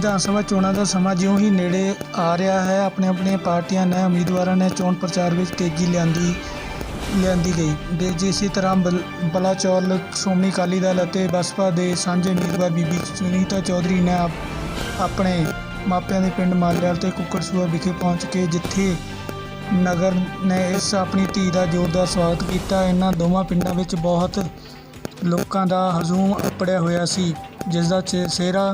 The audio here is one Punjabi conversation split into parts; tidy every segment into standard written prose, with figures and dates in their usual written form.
विधान सभा चोणों का समा ज्यों ही नेड़े आ रहा है, अपने अपने पार्टियां ने उम्मीदवारों ने चोण प्रचार में तेजी लियांदी गई। इसी तरह बलाचौर श्रोमणी अकाली दल और बसपा के सांझे उम्मीदवार बीबी सुनीता चौधरी ने अपने मापियां के पिंड मालियाल ते कुक्कड़सूआ विखे पहुँच के जिथे नगर ने इस अपनी धी का जोरदार स्वागत किया। इन्हां दोवां पिंडां विच बहुत लोगों का हजूम अपड़िया होया सी, जिसका सेहरा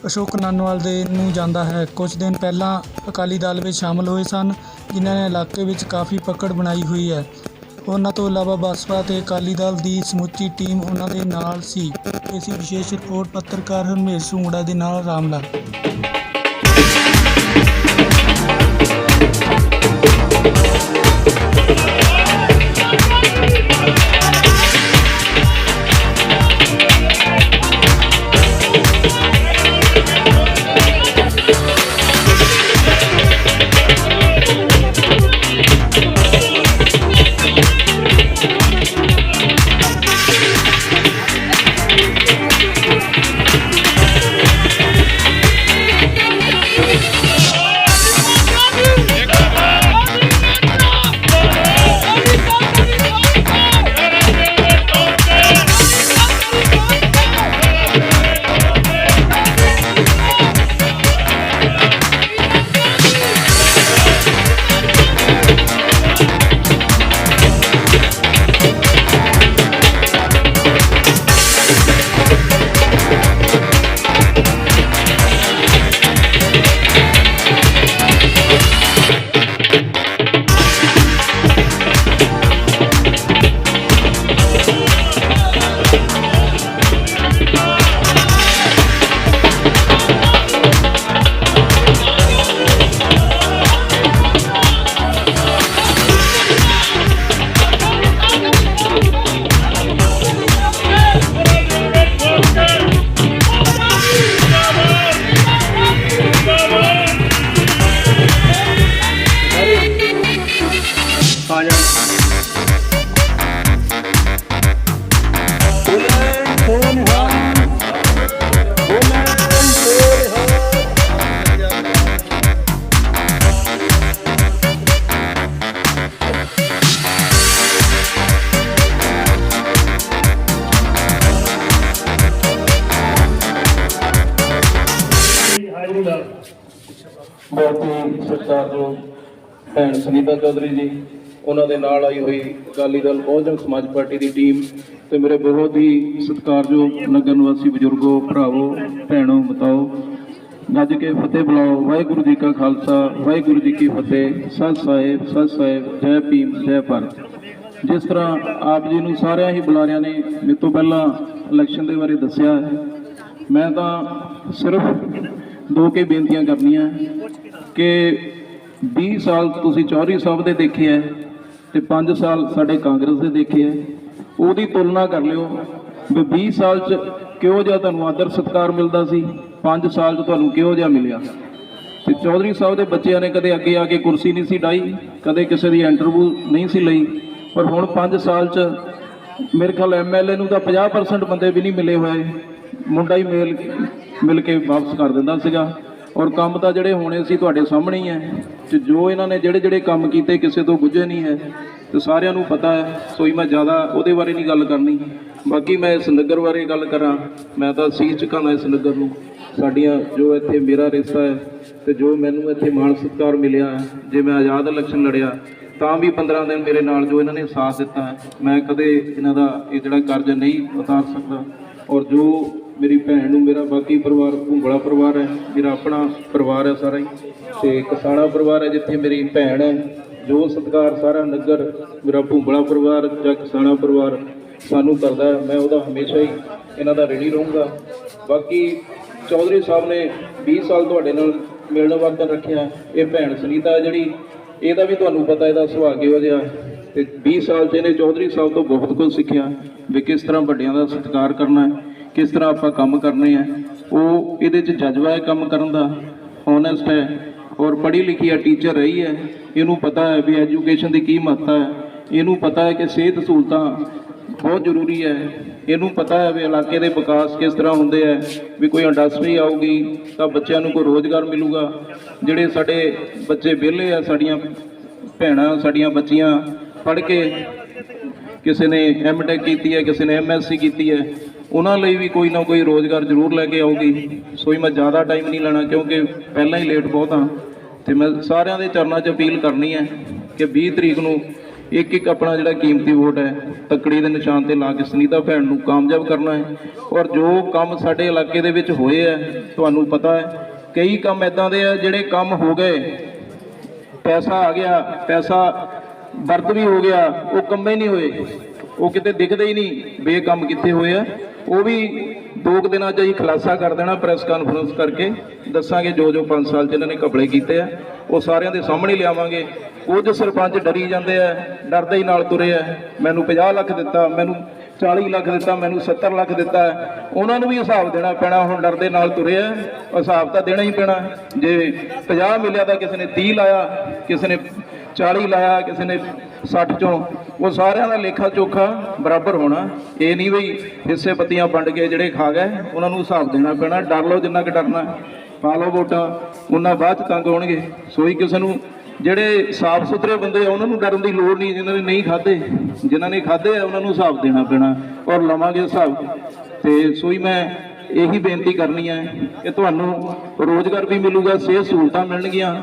अशोक नानोवाल दे नूं जांदा है। कुछ दिन पहला अकाली दल में शामिल हुए सन, जिन्होंने इलाके में काफ़ी पकड़ बनाई हुई है। उन्हां तो इलावा बसपा ते अकाली दल की समुची टीम उन्हां दे नाल सी। इसी विशेष रिपोर्ट पत्रकार हरमेश सूंगड़ा दे नाल रामलाल। बहुत ही सत्कारयोग भैन सुनीता चौधरी जी, उन्होंने नाल आई हुई अकाली दल बहुजन समाज पार्टी की टीम तो मेरे बहुत ही सत्कारयोग नगर निवासी बजुर्गों, भरावो, भैनों, बताओ, गज के फतेह बुलाओ। वाहिगुरू जी का खालसा, वाहिगुरू जी की फतेह। सत साहिब, जय भीम, जय भारत। जिस तरह आप जी नूं सारिਆਂ ही बुलारिਆਂ ने मेरे तो पहला इलैक्शन के बारे दसिया है, मैं तो सिर्फ दो के बेनतियां करनियां कि 20 साल तुसीं चौधरी साहब दे देखे है तो 5 साल साडे कांग्रेस दे देखे है, उहदी तुलना कर लिओ भी 20 साल च किहो जिहा तुहानूं आदर सत्कार मिलदा सी, 5 साल च तुहानूं किहो जिहा मिलिया। ते चौधरी साहब दे बच्चिਆਂ ने कदे अगे आके कुर्सी नहीं सी डाई, कदे किसी दी इंटरव्यू नहीं सी लई, पर हुण 5 साल च मेरे ख्याल MLA नूं तां 50% बंदे भी नहीं मिले हुए, मुंडा ही मिल के वापस कर दिंदा सीगा। और काम तो जोड़े होने सी तुहाडे सामने ही है, तो जो इन्होंने जोड़े काम किए किसी तो बुझे नहीं है, तो सारिਆਂ नूं पता है। सोई मैं ज़्यादा उहदे बारे नहीं गल करनी। बाकी मैं इस नगर बारे गल करा, मैं तो सीस झुकाना इस नगर नूं। साडियां जो इत्थे मेरा रिश्ता है तो जो मैनूं इत्थे मान सत्कार मिलिया है, जे मैं आज़ाद इलैक्शन लड़िया तां भी 15 दिन मेरे नाल जो इन्होंने साथ दिता है, मैं कदे इन्हां दा इह जिहड़ा कर्ज नहीं उतार सकता। और जो मेरी भैन मेरा बाकी परिवार भुंबला परिवार है, मेरा अपना परिवार है सारा ही, तो कसाना परिवार है जिथे मेरी भैन है, जो सत्कार सारा नगर मेरा भुंबला परिवार या कसाना परिवार सानू करता है, मैं वह हमेशा ही इन्हों का ऋणी रहूँगा। बाकी चौधरी साहब ने 20 साल तुहाडे नाल मिलण वर्तन रखिया। ये भैन सुनीता जी, ਇਹਦਾ भी तुहानूं पता ਇਹਦਾ सुभाਅ किहो जिहा ते 20 साल च ਇਹਨੇ चौधरी साहब तो बहुत कुछ सीखिया भी किस तरह ਵੱਡਿਆਂ ਦਾ सत्कार करना है, किस तरह आप काम करने हैं। वो ये जज्बा है काम करने का, ऑनेस्ट है और पढ़ी लिखी है, टीचर रही है, इनू पता है भी एजुकेशन की महत्ता है, इनू पता है कि सेहत सहूलतां बहुत जरूरी है, ਇਹਨੂੰ ਪਤਾ ਹੈ ਵੀ ਇਲਾਕੇ ਦੇ ਵਿਕਾਸ ਕਿਸ ਤਰ੍ਹਾਂ ਹੁੰਦੇ ਆ, ਵੀ ਕੋਈ ਇੰਡਸਟਰੀ ਆਊਗੀ ਤਾਂ ਬੱਚਿਆਂ ਨੂੰ ਕੋਈ ਰੋਜ਼ਗਾਰ ਮਿਲੂਗਾ। ਜਿਹੜੇ ਸਾਡੇ ਬੱਚੇ ਵਿਹਲੇ ਆ, ਸਾਡੀਆਂ ਭੈਣਾਂ, ਸਾਡੀਆਂ ਬੱਚੀਆਂ ਪੜ੍ਹ ਕੇ ਕਿਸੇ ਨੇ ਐਮਟੈਕ ਕੀਤੀ ਹੈ, ਕਿਸੇ ਨੇ ਐਮਐਸਸੀ ਕੀਤੀ ਹੈ, ਉਹਨਾਂ ਲਈ ਵੀ ਕੋਈ ਨਾ ਕੋਈ ਰੋਜ਼ਗਾਰ ਜ਼ਰੂਰ ਲੈ ਕੇ ਆਊਗੀ। ਸੋ ਮੈਂ ਜ਼ਿਆਦਾ ਟਾਈਮ ਨਹੀਂ ਲੈਣਾ ਕਿਉਂਕਿ ਪਹਿਲਾਂ ਹੀ ਲੇਟ ਬਹੁਤ ਹਾਂ, ਤੇ ਮੈਂ ਸਾਰਿਆਂ ਦੇ ਚਰਨਾਂ 'ਚ ਅਪੀਲ ਕਰਨੀ ਹੈ ਕਿ 20 ਤਰੀਕ ਨੂੰ ਇੱਕ ਆਪਣਾ ਜਿਹੜਾ ਕੀਮਤੀ ਵੋਟ ਹੈ ਤੱਕੜੀ ਦੇ ਨਿਸ਼ਾਨ ਤੇ ਲਾ ਕੇ ਸੁਨੀਤਾ ਭੈਣ ਨੂੰ ਕਾਮਯਾਬ ਕਰਨਾ ਹੈ। ਔਰ ਜੋ ਕੰਮ ਸਾਡੇ ਇਲਾਕੇ ਦੇ ਵਿੱਚ ਹੋਏ ਆ, ਤੁਹਾਨੂੰ ਪਤਾ ਹੈ ਕਈ ਕੰਮ ਇੱਦਾਂ ਦੇ ਆ ਜਿਹੜੇ ਕੰਮ ਹੋ ਗਏ, ਪੈਸਾ ਆ ਗਿਆ, ਪੈਸਾ ਵਰਤ ਵੀ ਹੋ ਗਿਆ, ਉਹ ਕੰਮ ਹੀ ਨਹੀਂ ਹੋਏ, ਉਹ ਕਿਤੇ ਦਿਖਦੇ ਹੀ ਨਹੀਂ ਵੀ ਇਹ ਕੰਮ ਕਿੱਥੇ ਹੋਏ ਆ। ਉਹ ਵੀ 2 ਦਿਨਾਂ 'ਚ ਅਸੀਂ ਖੁਲਾਸਾ ਕਰ ਦੇਣਾ, ਪ੍ਰੈਸ ਕਾਨਫਰੰਸ ਕਰਕੇ ਦੱਸਾਂਗੇ ਜੋ 5 ਸਾਲ 'ਚ ਇਹਨਾਂ ਨੇ ਘਪਲੇ ਕੀਤੇ ਆ ਉਹ ਸਾਰਿਆਂ ਦੇ ਸਾਹਮਣੇ ਲਿਆਵਾਂਗੇ। ਕੁਝ ਸਰਪੰਚ ਡਰੀ ਜਾਂਦੇ ਆ, ਡਰਦੇ ਹੀ ਨਾਲ ਤੁਰੇ ਆ, ਮੈਨੂੰ 50 ਲੱਖ ਦਿੱਤਾ, ਮੈਨੂੰ 40 ਲੱਖ ਦਿੱਤਾ, ਮੈਨੂੰ 70 ਲੱਖ ਦਿੱਤਾ, ਉਹਨਾਂ ਨੂੰ ਵੀ ਹਿਸਾਬ ਦੇਣਾ ਪੈਣਾ। ਹੁਣ ਡਰਦੇ ਨਾਲ ਤੁਰੇ ਆ, ਹਿਸਾਬ ਤਾਂ ਦੇਣਾ ਹੀ ਪੈਣਾ। ਜੇ 50 ਮਿਲਿਆ ਤਾਂ ਕਿਸੇ ਨੇ 30 ਲਾਇਆ, ਕਿਸੇ ਨੇ 40 ਲਾਇਆ, ਕਿਸੇ ਨੇ 60 ਚੋਂ, ਉਹ ਸਾਰਿਆਂ ਦਾ ਲੇਖਾ ਚੋਖਾ ਬਰਾਬਰ ਹੋਣਾ। ਇਹ ਨਹੀਂ ਵੀ ਹਿੱਸੇ ਪੱਤੀਆਂ ਵੰਡ ਕੇ ਜਿਹੜੇ ਖਾ ਗਏ ਉਹਨਾਂ ਨੂੰ ਹਿਸਾਬ ਦੇਣਾ ਪੈਣਾ। ਡਰ ਲਓ ਜਿੰਨਾ ਕਿ ਡਰਨਾ, ਪਾ ਲਓ ਵੋਟਾਂ, ਉਹਨਾਂ ਬਾਅਦ 'ਚ ਤੰਗ ਹੋਣਗੇ। ਸੋਈ ਕਿਸੇ ਨੂੰ, ਜਿਹੜੇ ਸਾਫ਼ ਸੁਥਰੇ ਬੰਦੇ ਆ ਉਹਨਾਂ ਨੂੰ ਡਰਨ ਦੀ ਲੋੜ ਨਹੀਂ, ਜਿਨ੍ਹਾਂ ਨੇ ਨਹੀਂ ਖਾਧੇ, ਜਿਨ੍ਹਾਂ ਨੇ ਖਾਧੇ ਆ ਉਹਨਾਂ ਨੂੰ ਹਿਸਾਬ ਦੇਣਾ ਪੈਣਾ ਔਰ ਲਵਾਂਗੇ ਹਿਸਾਬ। ਤੇ ਸੋਈ ਮੈਂ ਇਹੀ ਬੇਨਤੀ ਕਰਨੀ ਹੈ ਕਿ ਤੁਹਾਨੂੰ ਰੋਜ਼ਗਾਰ ਵੀ ਮਿਲੂਗਾ, ਸਿਹਤ ਸਹੂਲਤਾਂ ਮਿਲਣਗੀਆਂ,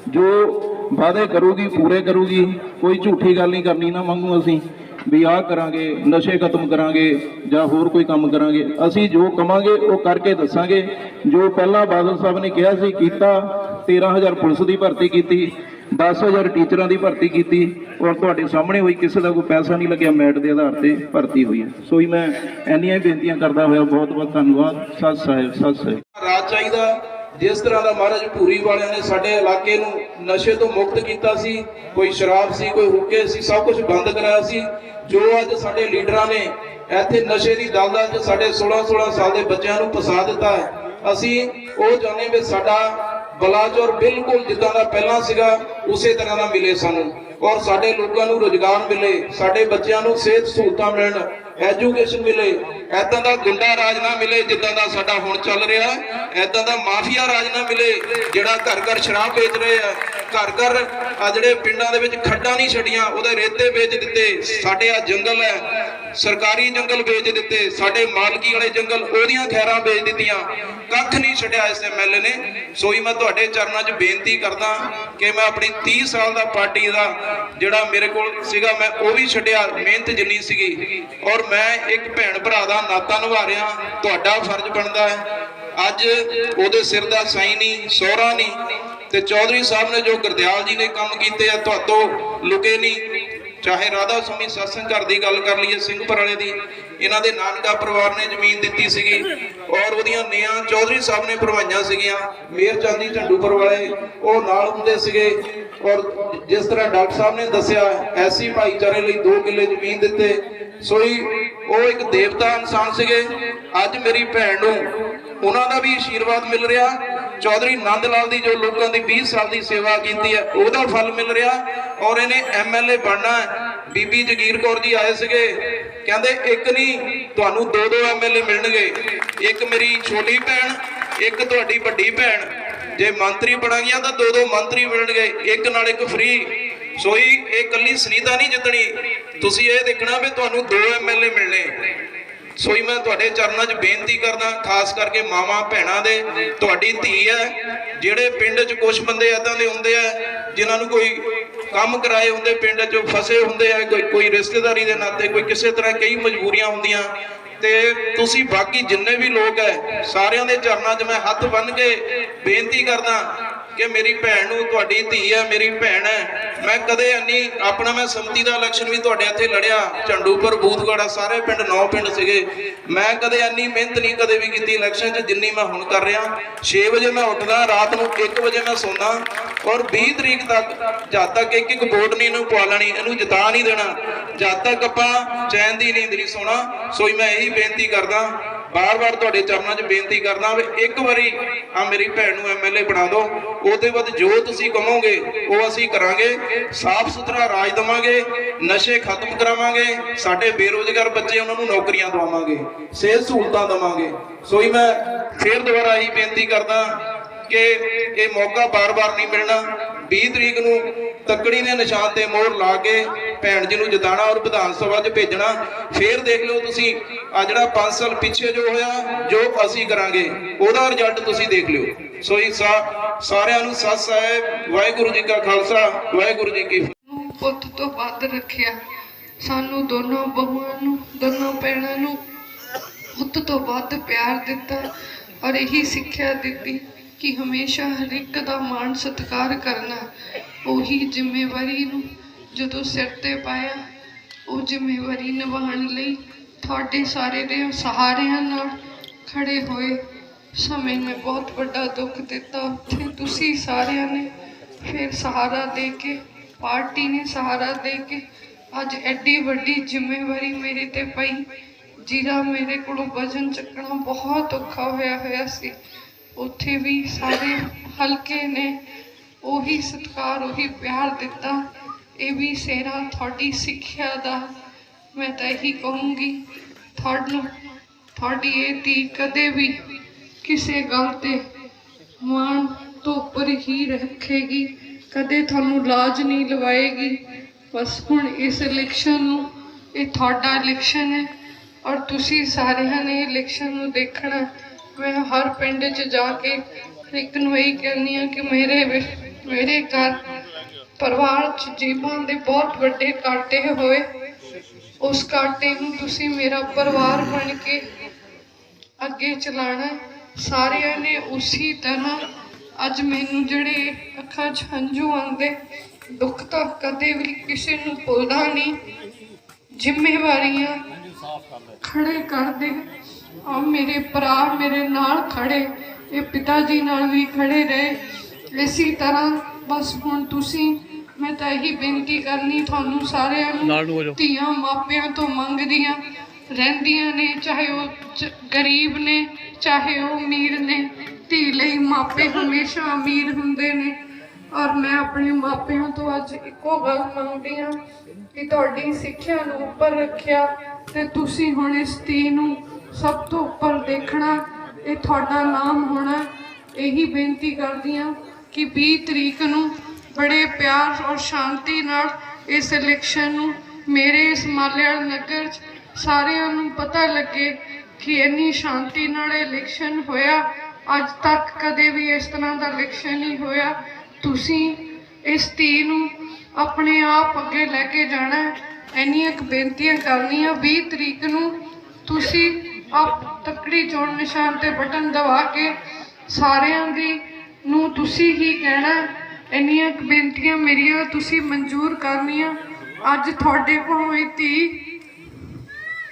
ਜੋ ਵਾਅਦੇ ਕਰੂਗੀ ਪੂਰੇ ਕਰੂਗੀ। ਕੋਈ ਝੂਠੀ ਗੱਲ ਨਹੀਂ ਕਰਨੀ ਨਾ ਵਾਂਗੂ ਅਸੀਂ ਵੀ ਆਹ ਕਰਾਂਗੇ, ਨਸ਼ੇ ਖਤਮ ਕਰਾਂਗੇ ਜਾਂ ਹੋਰ ਕੋਈ ਕੰਮ ਕਰਾਂਗੇ। ਅਸੀਂ ਜੋ ਕਵਾਂਗੇ ਉਹ ਕਰਕੇ ਦੱਸਾਂਗੇ। ਜੋ ਪਹਿਲਾਂ ਬਾਦਲ ਸਾਹਿਬ ਨੇ ਕਿਹਾ ਸੀ ਕੀਤਾ, 13,000 ਪੁਲਿਸ ਦੀ ਭਰਤੀ ਕੀਤੀ, 10,000 ਟੀਚਰਾਂ ਦੀ ਭਰਤੀ ਕੀਤੀ ਔਰ ਤੁਹਾਡੇ ਸਾਹਮਣੇ ਹੋਈ, ਕਿਸੇ ਦਾ ਕੋਈ ਪੈਸਾ ਨਹੀਂ ਲੱਗਿਆ, ਮੈਰਿਟ ਦੇ ਆਧਾਰ ਤੇ ਭਰਤੀ ਹੋਈ ਹੈ। ਸੋ ਹੀ ਮੈਂ ਇੰਨੀਆਂ ਬੇਨਤੀਆਂ ਕਰਦਾ ਹੋਇਆ ਬਹੁਤ ਬਹੁਤ ਧੰਨਵਾਦ। ਸਤਿ ਸਾਹਿਬ, ਸਤਿ ਸਾਹਿਬ। ਰਾਜ ਚਾਹੀਦਾ ਜਿਸ ਤਰ੍ਹਾਂ ਦਾ ਮਹਾਰਾਜ ਭੂਰੀ ਵਾਲਿਆਂ ਨੇ ਸਾਡੇ ਇਲਾਕੇ ਨੂੰ ਨਸ਼ੇ ਤੋਂ ਮੁਕਤ ਕੀਤਾ ਸੀ, ਕੋਈ ਸ਼ਰਾਬ ਸੀ, ਕੋਈ ਹੁੱਕੇ ਸੀ, ਸਭ ਕੁਝ ਬੰਦ ਕਰਾਇਆ ਸੀ। ਜੋ ਅੱਜ ਸਾਡੇ ਲੀਡਰਾਂ ਨੇ ਇੱਥੇ ਨਸ਼ੇ ਦੀ ਦਲਦਲ 'ਚ ਸਾਡੇ 16 ਸਾਲ ਦੇ ਬੱਚਿਆਂ ਨੂੰ ਫਸਾ ਦਿੱਤਾ ਹੈ, ਅਸੀਂ ਉਹ ਚਾਹੁੰਦੇ ਵੀ ਸਾਡਾ ਬਲਾਚੌਰ ਬਿਲਕੁਲ ਜਿੱਦਾਂ ਦਾ ਪਹਿਲਾਂ ਸੀਗਾ ਉਸੇ ਤਰ੍ਹਾਂ ਦਾ ਮਿਲੇ ਸਾਨੂੰ, ਔਰ ਸਾਡੇ ਲੋਕਾਂ ਨੂੰ ਰੁਜ਼ਗਾਰ ਮਿਲੇ, ਸਾਡੇ ਬੱਚਿਆਂ ਨੂੰ ਸਿਹਤ ਸਹੂਲਤਾਂ ਮਿਲਣ, ਐਜੂਕੇਸ਼ਨ ਮਿਲੇ। ਐਦਾਂ ਦਾ ਗੁੰਡਾ ਰਾਜ ਨਾ ਮਿਲੇ ਜਿੱਦਾਂ ਦਾ ਸਾਡਾ ਹੁਣ ਚੱਲ ਰਿਹਾ, ਐਦਾਂ ਦਾ ਮਾਫੀਆ ਰਾਜ ਨਾ ਮਿਲੇ ਜਿਹੜਾ ਘਰ ਘਰ ਸ਼ਰਾਬ ਵੇਚ ਰਹੇ ਆ, ਘਰ ਘਰ ਆ ਜਿਹੜੇ ਪਿੰਡਾਂ ਦੇ ਵਿੱਚ ਖੱਡਾਂ ਨਹੀਂ ਛੱਡੀਆਂ ਉਹਦੇ ਰੇਤੇ ਵੇਚ ਦਿੱਤੇ, ਸਾਡੇ ਆ ਜੰਗਲ ਹੈ ਸਰਕਾਰੀ ਜੰਗਲ ਵੇਚ ਦਿੱਤੇ, ਸਾਡੇ ਮਾਲਕੀ ਵਾਲੇ ਜੰਗਲ ਉਹਦੀਆਂ ਖੈਰਾਂ ਵੇਚ ਦਿੱਤੀਆਂ, ਕੱਖ ਨਹੀਂ ਛੱਡਿਆ ਇਸ ਐਮਐਲਏ ਨੇ। ਸੋਈ ਮੈਂ ਤੁਹਾਡੇ ਚਰਨਾਂ 'ਚ ਬੇਨਤੀ ਕਰਦਾ ਕਿ ਮੈਂ ਆਪਣੀ 30 ਸਾਲ ਦਾ ਪਾਰਟੀ ਦਾ ਜਿਹੜਾ ਮੇਰੇ ਕੋਲ ਸੀਗਾ ਮੈਂ ਉਹ ਵੀ ਛੱਡਿਆ, ਮਿਹਨਤ ਜਿੰਨੀ ਸੀਗੀ, ਔਰ ਮੈਂ ਇੱਕ ਭੈਣ ਭਰਾ ਦਾ ਨਾਤਾ ਨਿਭਾ ਰਿਹਾ। ਤੁਹਾਡਾ ਫਰਜ਼ ਬਣਦਾ ਹੈ, ਅੱਜ ਉਹਦੇ ਸਿਰ ਦਾ ਸਾਈਂ ਨਹੀਂ, ਸਹੁਰਾ ਨਹੀਂ, ਤੇ ਚੌਧਰੀ ਸਾਹਿਬ ਨੇ ਜੋ ਗੁਰਦਿਆਲ ਜੀ ਨੇ ਕੰਮ ਕੀਤੇ ਆ ਤੁਹਾਤੋਂ ਲੁਕੇ ਨਹੀਂ। ਚਾਹੇ ਰਾਧਾ ਸੁਮੀ ਸਤਸੰਗ ਘਰ ਦੀ ਗੱਲ ਕਰ ਲਈਏ, ਸਿੰਘਪੁਰ ਵਾਲੇ ਦੀ, ਇਹਨਾਂ ਦੇ ਨਾਨਕਾ ਪਰਿਵਾਰ ਨੇ ਜ਼ਮੀਨ ਦਿੱਤੀ ਸੀਗੀ ਔਰ ਉਹਦੀਆਂ ਨੀਆਂ ਚੌਧਰੀ ਸਾਹਿਬ ਨੇ ਭਰਵਾਈਆਂ ਸੀਗੀਆਂ। ਮੇਰ ਚਾਂਦੀ ਝੰਡੂਪੁਰ ਵਾਲੇ ਉਹ ਨਾਲ ਹੁੰਦੇ ਸੀਗੇ। ਔਰ ਜਿਸ ਤਰ੍ਹਾਂ ਡਾਕਟਰ ਸਾਹਿਬ ਨੇ ਦੱਸਿਆ, ਐਸੀ ਭਾਈਚਾਰੇ ਲਈ 2 ਕਿੱਲੇ ਜ਼ਮੀਨ ਦਿੱਤੇ। ਸੋਈ ਉਹ ਇੱਕ ਦੇਵਤਾ ਇਨਸਾਨ ਸੀਗੇ। ਅੱਜ ਮੇਰੀ ਭੈਣ ਨੂੰ ਉਹਨਾਂ ਦਾ ਵੀ ਆਸ਼ੀਰਵਾਦ ਮਿਲ ਰਿਹਾ, ਚੌਧਰੀ ਨੰਦ ਲਾਲ ਦੀ ਜੋ ਲੋਕਾਂ ਦੀ 20 ਸਾਲ ਦੀ ਸੇਵਾ ਕੀਤੀ ਹੈ ਉਹਦਾ ਫਲ ਮਿਲ ਰਿਹਾ, ਔਰ ਇਹਨੇ ਐਮਐਲਏ ਬਣਨਾ ਹੈ। ਬੀਬੀ ਜਗੀਰ ਕੌਰ ਜੀ ਆਏ ਸੀਗੇ, ਕਹਿੰਦੇ ਇੱਕ ਨਹੀਂ ਤੁਹਾਨੂੰ 2 ਐਮਐਲਏ ਮਿਲਣਗੇ, ਇੱਕ ਮੇਰੀ ਛੋਟੀ ਭੈਣ, ਇੱਕ ਤੁਹਾਡੀ ਵੱਡੀ ਭੈਣ। ਜੇ ਮੰਤਰੀ ਬਣਾਂਗੀਆਂ ਤਾਂ 2 ਮੰਤਰੀ ਮਿਲਣਗੇ, ਇੱਕ ਨਾਲ ਇੱਕ ਫ੍ਰੀ। ਸੋਈ ਇਹ ਕੱਲੀ ਸੁਨੀਤਾ ਨਹੀਂ ਜਿੱਤਣੀ, ਤੁਸੀਂ ਇਹ ਦੇਖਣਾ ਵੀ ਤੁਹਾਨੂੰ 2 ਐਮਐਲਏ ਮਿਲਣੇ। ਸੋਈ ਮੈਂ ਤੁਹਾਡੇ ਚਰਨਾਂ 'ਚ ਬੇਨਤੀ ਕਰਦਾ, ਖਾਸ ਕਰਕੇ ਮਾਵਾਂ ਭੈਣਾਂ ਦੇ, ਤੁਹਾਡੀ ਧੀ ਹੈ। ਜਿਹੜੇ ਪਿੰਡ 'ਚ ਕੁਝ ਬੰਦੇ ਏਦਾਂ ਦੇ ਹੁੰਦੇ ਆ ਜਿਨ੍ਹਾਂ ਨੂੰ ਕੋਈ ਕੰਮ ਕਰਾਏ ਹੁੰਦੇ, ਪਿੰਡ 'ਚ ਫਸੇ ਹੁੰਦੇ ਆ, ਕੋਈ ਰਿਸ਼ਤੇਦਾਰੀ ਦੇ ਨਾਤੇ, ਕੋਈ ਕਿਸੇ ਤਰ੍ਹਾਂ, ਕਈ ਮਜਬੂਰੀਆਂ ਹੁੰਦੀਆਂ, ਤੇ ਤੁਸੀਂ ਬਾਕੀ ਜਿੰਨੇ ਵੀ ਲੋਕ ਹੈ ਸਾਰਿਆਂ ਦੇ ਚਰਨਾਂ 'ਚ ਮੈਂ ਹੱਥ ਬੰਨ੍ਹ ਕੇ ਬੇਨਤੀ ਕਰਦਾ ਕਿ ਮੇਰੀ ਭੈਣ ਨੂੰ, ਤੁਹਾਡੀ ਧੀ ਹੈ, ਮੇਰੀ ਭੈਣ ਹੈ। ਮੈਂ ਕਦੇ ਇੰਨੀ ਆਪਣਾ ਮੈਂ ਸੰਮਤੀ ਦਾ ਇਲੈਕਸ਼ਨ ਵੀ ਤੁਹਾਡੇ ਇੱਥੇ ਲੜਿਆ, ਝੰਡੂਪੁਰ ਬੂਥਗੜਾ ਸਾਰੇ ਪਿੰਡ 9 ਪਿੰਡ ਸੀਗੇ। ਮੈਂ ਕਦੇ ਇੰਨੀ ਮਿਹਨਤ ਨਹੀਂ ਕਦੇ ਵੀ ਕੀਤੀ ਇਲੈਕਸ਼ਨ 'ਚ ਜਿੰਨੀ ਮੈਂ ਹੁਣ ਕਰ ਰਿਹਾ। 6 ਵਜੇ ਮੈਂ ਉੱਠਦਾ, ਰਾਤ ਨੂੰ 1 ਵਜੇ ਮੈਂ ਸੌਂਦਾ, ਔਰ 20 ਤਰੀਕ ਤੱਕ ਜਦ ਤੱਕ ਇੱਕ ਵੋਟ ਨਹੀਂ ਇਹਨੂੰ ਪਵਾ ਲੈਣੀ, ਇਹਨੂੰ ਜਿਤਾ ਨਹੀਂ ਦੇਣਾ, ਜਦ ਤੱਕ ਆਪਾਂ ਚੈਨ ਦੀ ਨੀਂਦ ਨਹੀਂ ਸੋਣਾ। ਸੋਈ ਮੈਂ ਇਹੀ ਬੇਨਤੀ ਕਰਦਾ ਬਾਰ-ਬਾਰ ਤੁਹਾਡੇ ਚਰਨਾਂ 'ਚ ਬੇਨਤੀ ਕਰਦਾ ਵੀ ਇੱਕ ਵਾਰੀ ਆ ਮੇਰੀ ਭੈਣ ਨੂੰ ਐਮਐਲਏ ਬਣਾ ਦਿਓ। ਉਹਦੇ ਬਾਅਦ ਜੋ ਤੁਸੀਂ ਕਹੋਗੇ ਉਹ ਅਸੀਂ ਕਰਾਂਗੇ। ਸਾਫ਼ ਸੁਥਰਾ ਰਾਜ ਦੇਵਾਂਗੇ, ਨਸ਼ੇ ਖਤਮ ਕਰਾਵਾਂਗੇ, ਸਾਡੇ ਬੇਰੁਜ਼ਗਾਰ ਬੱਚੇ ਉਹਨਾਂ ਨੂੰ ਨੌਕਰੀਆਂ ਦਵਾਵਾਂਗੇ, ਸਿਹਤ ਸਹੂਲਤਾਂ ਦੇਵਾਂਗੇ। ਸੋ ਹੀ ਮੈਂ ਫੇਰ ਦੁਬਾਰਾ ਇਹੀ ਬੇਨਤੀ ਕਰਦਾ ਕਿ ਇਹ ਮੌਕਾ ਬਾਰ-ਬਾਰ ਨਹੀਂ ਮਿਲਣਾ। 20 ਤਰੀਕ ਨੂੰ ਤੱਕੜੀ ਦੇ ਨਿਸ਼ਾਨ ਤੇ ਮੋਹਰ ਲਾ ਕੇ ਭੈਣ ਜੀ ਨੂੰ ਜਿਤਾਉਣਾ ਔਰ ਵਿਧਾਨ ਸਭਾ 'ਚ ਭੇਜਣਾ। ਫੇਰ ਦੇਖ ਲਿਓ ਤੁਸੀਂ ਆ ਜਿਹੜਾ 5 ਸਾਲ ਪਿੱਛੇ ਜੋ ਹੋਇਆ, ਜੋ ਅਸੀਂ ਕਰਾਂਗੇ ਉਹਦਾ ਰਿਜ਼ਲਟ ਤੁਸੀਂ ਦੇਖ ਲਿਓ। ਸੋ ਇਹ ਸਾਰਿਆਂ ਨੂੰ ਸਤਿ ਸਾਹਿਬ, ਵਾਹਿਗੁਰੂ ਜੀ ਕਾ ਖਾਲਸਾ, ਵਾਹਿਗੁਰੂ ਜੀ ਕੀ ਫਤਿਹ। ਪੁੱਤ ਤੋਂ ਵੱਧ ਰੱਖਿਆ, ਸਾਨੂੰ ਦੋਨੋਂ ਬਹੂਆਂ ਨੂੰ, ਦੋਨੋਂ ਭੈਣਾਂ ਨੂੰ ਪੁੱਤ ਤੋਂ ਵੱਧ ਪਿਆਰ ਦਿੱਤਾ ਔਰ ਇਹੀ ਸਿੱਖਿਆ ਦਿੱਤੀ ਕਿ ਹਮੇਸ਼ਾ ਹਰ ਇੱਕ ਦਾ ਮਾਣ ਸਤਿਕਾਰ ਕਰਨਾ। ਉਹੀ ਜ਼ਿੰਮੇਵਾਰੀ ਨੂੰ ਜਦੋਂ ਸਿਰ ਤੇ ਪਾਇਆ, ਉਹ ਜ਼ਿੰਮੇਵਾਰੀ ਨਿਭਾਉਣ ਲਈ ਤੁਹਾਡੇ ਸਾਰੇ ਦੇ ਸਹਾਰਿਆਂ ਨਾਲ ਖੜੇ ਹੋਏ। ਸਮੇਂ ਨੇ ਬਹੁਤ ਵੱਡਾ ਦੁੱਖ ਦਿੱਤਾ, ਉੱਥੇ ਤੁਸੀਂ ਸਾਰਿਆਂ ਨੇ ਫਿਰ ਸਹਾਰਾ ਦੇ ਕੇ, ਪਾਰਟੀ ਨੇ ਸਹਾਰਾ ਦੇ ਕੇ ਅੱਜ ਐਡੀ ਵੱਡੀ ਜ਼ਿੰਮੇਵਾਰੀ ਮੇਰੇ ਤੇ ਪਈ, ਜਿਹਦਾ ਮੇਰੇ ਕੋਲੋਂ ਵਜ਼ਨ ਚੱਕਣਾ ਬਹੁਤ ਔਖਾ ਹੋਇਆ ਸੀ। ਉੱਥੇ ਵੀ ਸਾਰੇ ਹਲਕੇ ਨੇ ਉਹੀ ਸਤਿਕਾਰ, ਉਹੀ ਪਿਆਰ ਦਿੱਤਾ। ਇਹ ਵੀ ਸਿਹਰਾ ਤੁਹਾਡੀ ਸਿੱਖਿਆ ਦਾ। ਮੈਂ ਤਾਂ ਇਹੀ ਕਹੂੰਗੀ, ਤੁਹਾਡੀ ਇਹ ਧੀ ਕਦੇ ਵੀ ਕਿਸੇ ਗੱਲ ਤੇ ਮਾਣ ਤੋਂ ਉੱਪਰ ਹੀ ਰੱਖੇਗੀ, ਕਦੇ ਤੁਹਾਨੂੰ ਲਾਜ ਨਹੀਂ ਲਵਾਏਗੀ। ਬਸ ਹੁਣ ਇਸ ਇਲੈਕਸ਼ਨ ਨੂੰ, ਇਹ ਤੁਹਾਡਾ ਇਲੈਕਸ਼ਨ ਹੈ ਔਰ ਤੁਸੀਂ ਸਾਰਿਆਂ ਨੇ ਇਲੈਕਸ਼ਨ ਨੂੰ ਦੇਖਣਾ। ਮੈਂ ਹਰ ਪਿੰਡ 'ਚ ਜਾ ਕੇ ਇੱਕ ਨੂੰ ਇਹੀ ਕਹਿੰਦੀ ਹਾਂ ਕਿ ਮੇਰੇ ਘਰ ਪਰਿਵਾਰ 'ਚ ਜੀਵਾਂ ਦੇ ਬਹੁਤ ਵੱਡੇ ਕਾਟੇ ਹੋਏ, ਉਸ ਕਾਟੇ ਨੂੰ ਤੁਸੀਂ ਮੇਰਾ ਪਰਿਵਾਰ ਬਣ ਕੇ ਅੱਗੇ ਚਲਾਣਾ। ਸਾਰਿਆਂ ਨੇ ਉਸੇ ਤਰ੍ਹਾਂ ਅੱਜ ਮੈਨੂੰ ਜਿਹੜੇ ਅੱਖਾਂ 'ਚ ਹੰਝੂ ਆਉਂਦੇ, ਦੁੱਖ ਤਾਂ ਕਦੇ ਵੀ ਕਿਸੇ ਨੂੰ ਭੁੱਲਦਾ ਨਹੀਂ। ਜ਼ਿੰਮੇਵਾਰੀਆਂ ਖੜੇ ਕਰਦੇ ਆ, ਮੇਰੇ ਭਰਾ ਮੇਰੇ ਨਾਲ ਖੜੇ, ਇਹ ਪਿਤਾ ਜੀ ਨਾਲ ਵੀ ਖੜੇ ਰਹੇ। ਇਸੇ ਤਰ੍ਹਾਂ ਬਸ ਹੁਣ ਤੁਸੀਂ, ਮੈਂ ਤਾਂ ਇਹੀ ਬੇਨਤੀ ਕਰਨੀ ਤੁਹਾਨੂੰ ਸਾਰਿਆਂ ਨੂੰ, ਧੀਆਂ ਮਾਪਿਆਂ ਤੋਂ ਮੰਗਦੀਆਂ ਰਹਿੰਦੀਆਂ ਨੇ, ਚਾਹੇ ਉਹ ਗਰੀਬ ਨੇ ਚਾਹੇ ਉਹ ਅਮੀਰ ਨੇ। ਧੀ ਲਈ ਮਾਪੇ ਹਮੇਸ਼ਾ ਅਮੀਰ ਹੁੰਦੇ ਨੇ ਔਰ ਮੈਂ ਆਪਣੇ ਮਾਪਿਆਂ ਤੋਂ ਅੱਜ ਇੱਕੋ ਗੱਲ ਮੰਗਦੀ ਹਾਂ ਕਿ ਤੁਹਾਡੀ ਸਿੱਖਿਆ ਨੂੰ ਉੱਪਰ ਰੱਖਿਆ ਤੇ ਤੁਸੀਂ ਹੁਣ ਇਸ ਧੀ ਨੂੰ ਸਭ ਤੋਂ ਉੱਪਰ ਦੇਖਣਾ, ਇਹ ਤੁਹਾਡਾ ਨਾਮ ਹੋਣਾ। ਇਹੀ ਬੇਨਤੀ ਕਰਦੀ ਹਾਂ ਕਿ 20 ਤਰੀਕ ਨੂੰ ਬੜੇ ਪਿਆਰ ਔਰ ਸ਼ਾਂਤੀ ਨਾਲ ਇਸ ਇਲੈਕਸ਼ਨ ਨੂੰ ਮੇਰੇ ਇਸ ਮਾਲੇਵਾਲ ਨਗਰ 'ਚ ਸਾਰਿਆਂ ਨੂੰ ਪਤਾ ਲੱਗੇ ਕਿ ਇੰਨੀ ਸ਼ਾਂਤੀ ਨਾਲ ਇਲੈਕਸ਼ਨ ਹੋਇਆ। ਅੱਜ ਤੱਕ ਕਦੇ ਵੀ ਇਸ ਤਰ੍ਹਾਂ ਦਾ ਇਲੈਕਸ਼ਨ ਨਹੀਂ ਹੋਇਆ। ਤੁਸੀਂ ਇਸ ਧੀ ਨੂੰ ਆਪਣੇ ਆਪ ਅੱਗੇ ਲੈ ਕੇ ਜਾਣਾ। ਇੰਨੀਆਂ ਕੁ ਬੇਨਤੀਆਂ ਕਰਨੀਆਂ। 20 ਤਰੀਕ ਨੂੰ ਤੁਸੀਂ ਆਪ ਤੱਕੜੀ ਚੋਣ ਨਿਸ਼ਾਨ ਤੇ ਬਟਨ ਦਬਾ ਕੇ ਸਾਰਿਆਂ ਦੀ ਨੂੰ ਤੁਸੀਂ ਹੀ ਕਹਿਣਾ। ਇੰਨੀਆਂ ਕੁ ਬੇਨਤੀਆਂ ਮੇਰੀਆਂ ਤੁਸੀਂ ਮਨਜ਼ੂਰ ਕਰਨੀਆਂ। ਅੱਜ ਤੁਹਾਡੇ ਕੋਲੋਂ ਇਹ ਧੀ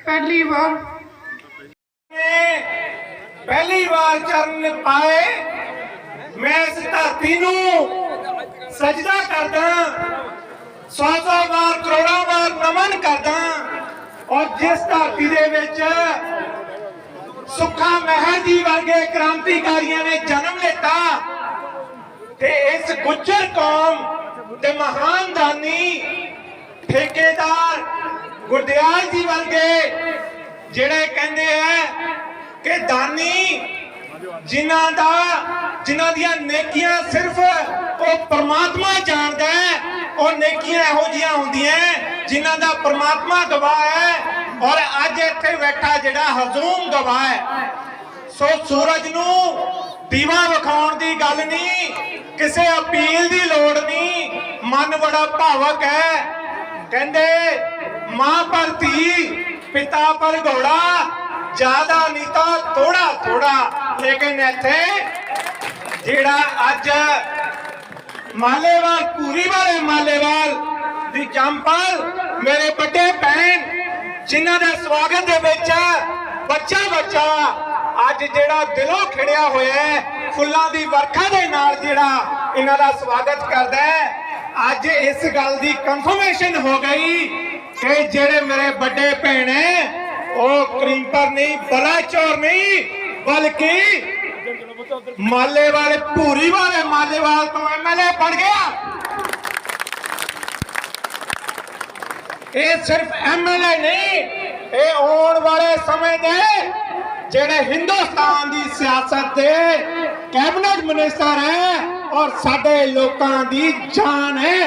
ਪਹਿਲੀ ਵਾਰ ਚਰਨ ਪਾਏ। ਮੈਂ ਇਸ ਧਰਤੀ ਨੂੰ ਸਜਦਾ ਕਰਦਾ, 100 ਵਾਰ ਕਰੋੜਾਂ ਵਾਰ ਨਮਨ ਕਰਦਾ। ਔਰ ਜਿਸ ਧਰਤੀ ਦੇ ਵਿੱਚ ਸੁੱਖਾ ਮਹਿਰ ਜੀ ਵਰਗੇ ਕ੍ਰਾਂਤੀਕਾਰੀਆਂ ਨੇ ਜਨਮ ਲਿੱਤਾ ਤੇ ਇਸ ਗੁੱਜਰ ਕੌਮ ਦੇ ਮਹਾਨ ਦਾਨੀ ਠੇਕੇਦਾਰ ਗੁਰਦਿਆਲ ਜੀ ਵਰਗੇ ਜਿਹੜੇ ਕਹਿੰਦੇ ਆ ਕਿ ਦਾਨੀ ਜਿਨ੍ਹਾਂ ਦੀਆਂ ਨੇਕੀਆਂ ਸਿਰਫ ਉਹ ਪਰਮਾਤਮਾ ਜਾਣਦਾ ਹੈ। ਉਹ ਨੇਕੀਆਂ ਇਹੋ ਜਿਹੀਆਂ ਹੁੰਦੀਆਂ ਜਿਨ੍ਹਾਂ ਦਾ ਪਰਮਾਤਮਾ ਗਵਾਹ ਹੈ ਔਰ ਅੱਜ ਇੱਥੇ ਬੈਠਾ ਜਿਹੜਾ ਹਜ਼ੂਮ ਗਵਾਹ ਹੈ। ਸੋ ਸੂਰਜ ਨੂੰ ਦੀਵਾ ਵਿਖਾਉਣ ਦੀ ਗੱਲ ਨਹੀਂ, ਕਿਸੇ ਅਪੀਲ ਦੀ ਲੋੜ ਨਹੀਂ। ਮਨ ਬੜਾ ਭਾਵਕ ਹੈ। ਕਹਿੰਦੇ ਮਾਂ ਪਰ ਧੀ, ਪਿਤਾ ਪਰ ਘੋੜਾ, ਜ਼ਿਆਦਾ ਨਹੀਂ ਤਾਂ ਥੋੜਾ ਥੋੜਾ। ਲੇਕਿਨ ਇੱਥੇ ਜਿਹੜਾ ਅੱਜ ਮਾਲੇਵਾਲ, ਪੂਰੀ ਵਾਲੇ ਮਾਲੇਵਾਲ ਦੀ ਜੰਪਲ ਮੇਰੇ ਵੱਡੇ ਭੈਣ ਜਿਨ੍ਹਾਂ ਦੇ ਸਵਾਗਤ ਦੇ ਵਿੱਚ ਬੱਚਾ ਅੱਜ ਜਿਹੜਾ ਦਿਲੋਂ ਖਿੜਿਆ ਹੋਇਆ ਹੈ, ਫੁੱਲਾਂ ਦੀ ਵਰਖਾ ਦੇ ਨਾਲ ਜਿਹੜਾ ਇਹਨਾਂ ਦਾ ਸਵਾਗਤ ਕਰਦਾ ਹੈ। ਅੱਜ ਇਸ ਗੱਲ ਦੀ ਕਨਫਰਮੇਸ਼ਨ ਹੋ ਗਈ ਕਿ ਜਿਹੜੇ ਮੇਰੇ ਵੱਡੇ ਭੈਣ ਉਹ ਕਰੀਮਪੁਰ ਨਹੀਂ, ਬਲਾਚੌਰ ਨਹੀਂ, ਬਲਕਿ ਮਾਲੇਵਾਲ, ਭੂਰੀ ਵਾਲੇ ਮਾਲੇਵਾਲ ਤੋਂ ਐਮਐਲਏ ਬਣ ਗਿਆ। ਇਹ ਸਿਰਫ ਐਮਐਲਏ ਨਹੀਂ, ਇਹ ਆਉਣ ਵਾਲੇ ਸਮੇਂ ਦੇ ਜਿਹੜੇ ਹਿੰਦੁਸਤਾਨ ਦੀ ਸਿਆਸਤ ਦੇ ਕੈਬਨਿਟ ਮਿਨਿਸਟਰ ਹੈ ਔਰ ਸਾਡੇ ਲੋਕਾਂ ਦੀ ਜਾਨ ਹੈ।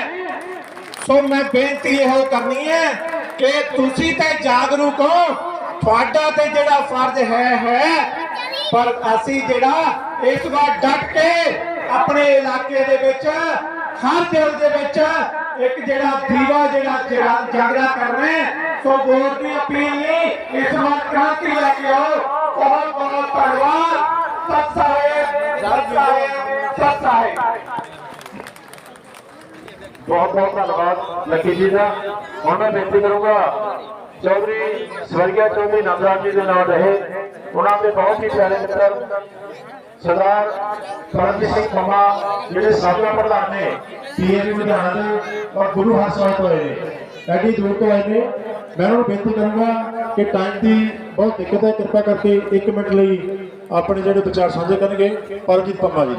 ਸੋ ਮੈਂ ਬੇਨਤੀ ਇਹੋ ਕਰਨੀ ਹੈ ਕਿ ਤੁਸੀਂ ਤੇ ਜਾਗਰੂਕ ਹੋ, ਤੁਹਾਡਾ ਤੇ ਜਿਹੜਾ ਫਰਜ਼ ਹੈ ਪਰ ਅਸੀਂ ਜਿਹੜਾ ਇਸ ਵਾਰ ਡਟ ਕੇ ਆਪਣੇ ਇਲਾਕੇ ਦੇ ਵਿੱਚ ਹਰ ਦਿਲ ਦੇ ਵਿੱਚ ਇੱਕ ਜਿਹੜਾ ਦੀਵਾ ਜਿਹੜਾ ਜਾਗਰਾ ਕਰ ਰਹੇ। ਸੋ ਵੋਟ ਦੀ ਅਪੀਲ ਨਹੀਂ, ਇਸ ਵਾਰ ਕ੍ਰਾਂਤੀ ਲੈ ਕੇ ਆਓ। ਬਹੁਤ ਬਹੁਤ ਧੰਨਵਾਦ। ਸਤ ਸਾਹਿਬ, ਸਤ ਸਾਹਿਬ, ਸਤ ਸਾਹਿਬ। बहुत बहुत धन्यवाद लकी जी का। ਹੁਣ मैं बेनती करूंगा चौधरी स्वर्गीय चौधरी नंदलाल जी के नाम रहे, उन्होंने बहुत ही प्यारे मित्र सरदार परमजीत सिंह पंमा ਜਿਹੜੇ ਸਾਬਕਾ ਪ੍ਰਧਾਨ ਨੇ ਪੀਐਮ ਲੁਧਿਆਣਾ ਦੇ ਔਰ ਗੁਰੂ ਹਰਸਹਾਏ ਤੋਂ ਆਏ ਨੇ, ਐਡੀ ਦੂਰ ਤੋਂ ਆਏ ਨੇ। ਮੈਂ ਉਹਨਾਂ ਨੂੰ ਬੇਨਤੀ ਕਰੂੰਗਾ ਕਿ ਟਾਈਮ ਦੀ ਬਹੁਤ ਦਿੱਕਤ ਹੈ, ਕਿਰਪਾ ਕਰਕੇ 1 ਮਿੰਟ ਲਈ ਆਪਣੇ ਜਿਹੜੇ ਵਿਚਾਰ ਸਾਂਝੇ ਕਰਨਗੇ ਪਰਮਜੀਤ ਪੰਮਾ ਜੀ।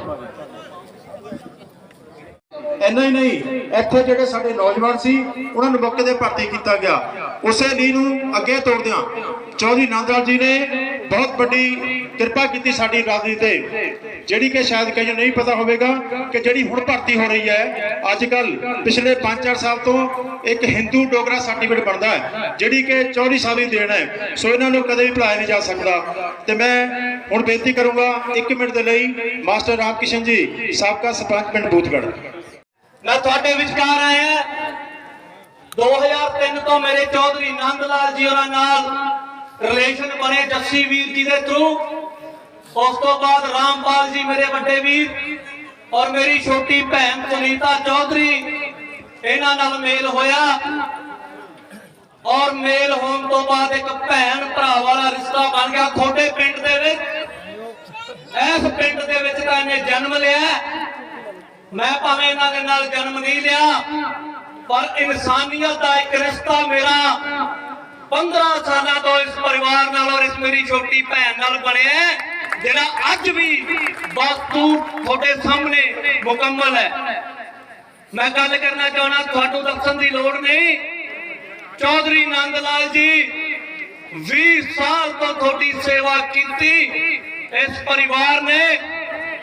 ਇੰਨਾ ਹੀ ਨਹੀਂ, ਇੱਥੇ ਜਿਹੜੇ ਸਾਡੇ ਨੌਜਵਾਨ ਸੀ ਉਹਨਾਂ ਨੂੰ ਮੌਕੇ ਤੇ ਭਰਤੀ ਕੀਤਾ ਗਿਆ। ਉਸੇ ਲੀਹ ਨੂੰ ਅੱਗੇ ਤੋੜਦਿਆਂ ਚੌਧਰੀ ਨੰਦ ਲਾਲ ਜੀ ਨੇ ਬਹੁਤ ਵੱਡੀ ਕਿਰਪਾ ਕੀਤੀ ਸਾਡੀ ਰਾਜਨੀਤੀ ਤੇ, ਜਿਹੜੀ ਕਿ ਸ਼ਾਇਦ ਕਈ ਨੂੰ ਨਹੀਂ ਪਤਾ ਹੋਵੇਗਾ ਕਿ ਜਿਹੜੀ ਹੁਣ ਭਰਤੀ ਹੋ ਰਹੀ ਹੈ ਅੱਜ ਕੱਲ ਪਿਛਲੇ 5-4 ਸਾਲ ਤੋਂ ਇੱਕ ਹਿੰਦੂ ਡੋਗਰਾ ਸਰਟੀਫਿਕੇਟ ਬਣਦਾ ਹੈ, ਜਿਹੜੀ ਕਿ ਚੌਧਰੀ ਸਾਹਿਬ ਦੀ ਦੇਣ ਹੈ। ਸੋ ਇਹਨਾਂ ਨੂੰ ਕਦੇ ਵੀ ਭੁਲਾਇਆ ਨਹੀਂ ਜਾ ਸਕਦਾ। ਤੇ ਮੈਂ ਹੁਣ ਬੇਨਤੀ ਕਰੂੰਗਾ 1 ਮਿੰਟ ਦੇ ਲਈ ਮਾਸਟਰ ਰਾਮ ਕਿਸ਼ਨ ਜੀ, ਸਾਬਕਾ ਸਰਪੰਚ ਪਿੰਡ ਬੂਥਗੜ੍ਹ। मैं ਤੁਹਾਡੇ ਵਿਚਕਾਰ ਆਇਆ 2003 ਤੋਂ ਮੇਰੇ ਚੌਧਰੀ ਨੰਦ ਲਾਲ ਜੀ ਹੋਰਾਂ ਨਾਲ ਰਿਲੇਸ਼ਨ ਬਣੇ ਜੱਸੀ ਵੀਰ ਜੀ ਦੇ ਥਰੂ। ਉਸ ਤੋਂ ਬਾਅਦ ਰਾਮਪਾਲ ਜੀ ਮੇਰੇ ਵੱਡੇ ਵੀਰ ਔਰ ਮੇਰੀ ਛੋਟੀ ਭੈਣ ਸੁਨੀਤਾ ਚੌਧਰੀ, ਇਹਨਾਂ ਨਾਲ ਮੇਲ ਹੋਇਆ ਔਰ ਮੇਲ ਹੋਣ ਤੋਂ ਬਾਅਦ ਇੱਕ ਭੈਣ ਭਰਾ ਵਾਲਾ ਰਿਸ਼ਤਾ ਬਣ ਗਿਆ ਤੁਹਾਡੇ ਪਿੰਡ ਦੇ ਵਿੱਚ। ਇਸ ਪਿੰਡ ਦੇ ਵਿੱਚ ਤਾਂ ਇਹਨੇ ਜਨਮ ਲਿਆ। मैं भावें इन्हां दे नाल जन्म नहीं लिया, पर इंसानियत का एक रिश्ता मेरा 15 साल तो इस परिवार नाल और इस मेरी छोटी भैन नाल बनिया, जिहड़ा अज भी वास्तु तुहाडे सामने मुकम्मल है। मैं गल करना चाहना, तुहानू दस्सण दी लोड़ नहीं। चौधरी नंद लाल जी 20 साल तो तुहाडी सेवा की इस परिवार ने,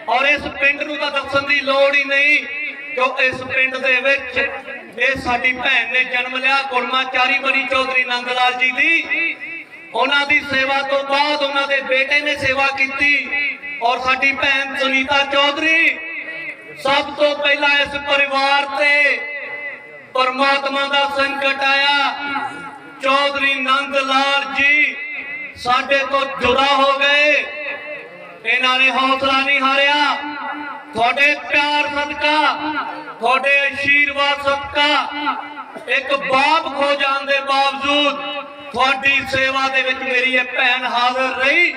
और इस पिंड नूं तां दस्सण दी लोड़ ही नहीं कि इस पिंड दे विच इह साडी भैन ने जन्म लिया। कुड़माचारी बनी चौधरी नंद लाल जी दी, उन्हां दी सेवा तो बाद उन्हां दे बेटे ने सेवा की और साडी भैन सुनीता चौधरी। सब तो पहला इस परिवार ते परमात्मा दा संकट आया। चौधरी नंद लाल जी साडे तो जुदा हो गए, इन्हां ने हौसला नहीं हारिया। थोड़े प्यार सदका, थोड़े आशीर्वाद सदका, एक बाप खो जाने के बावजूद थोड़ी सेवा दे विच मेरी ये भैन हाजिर रही।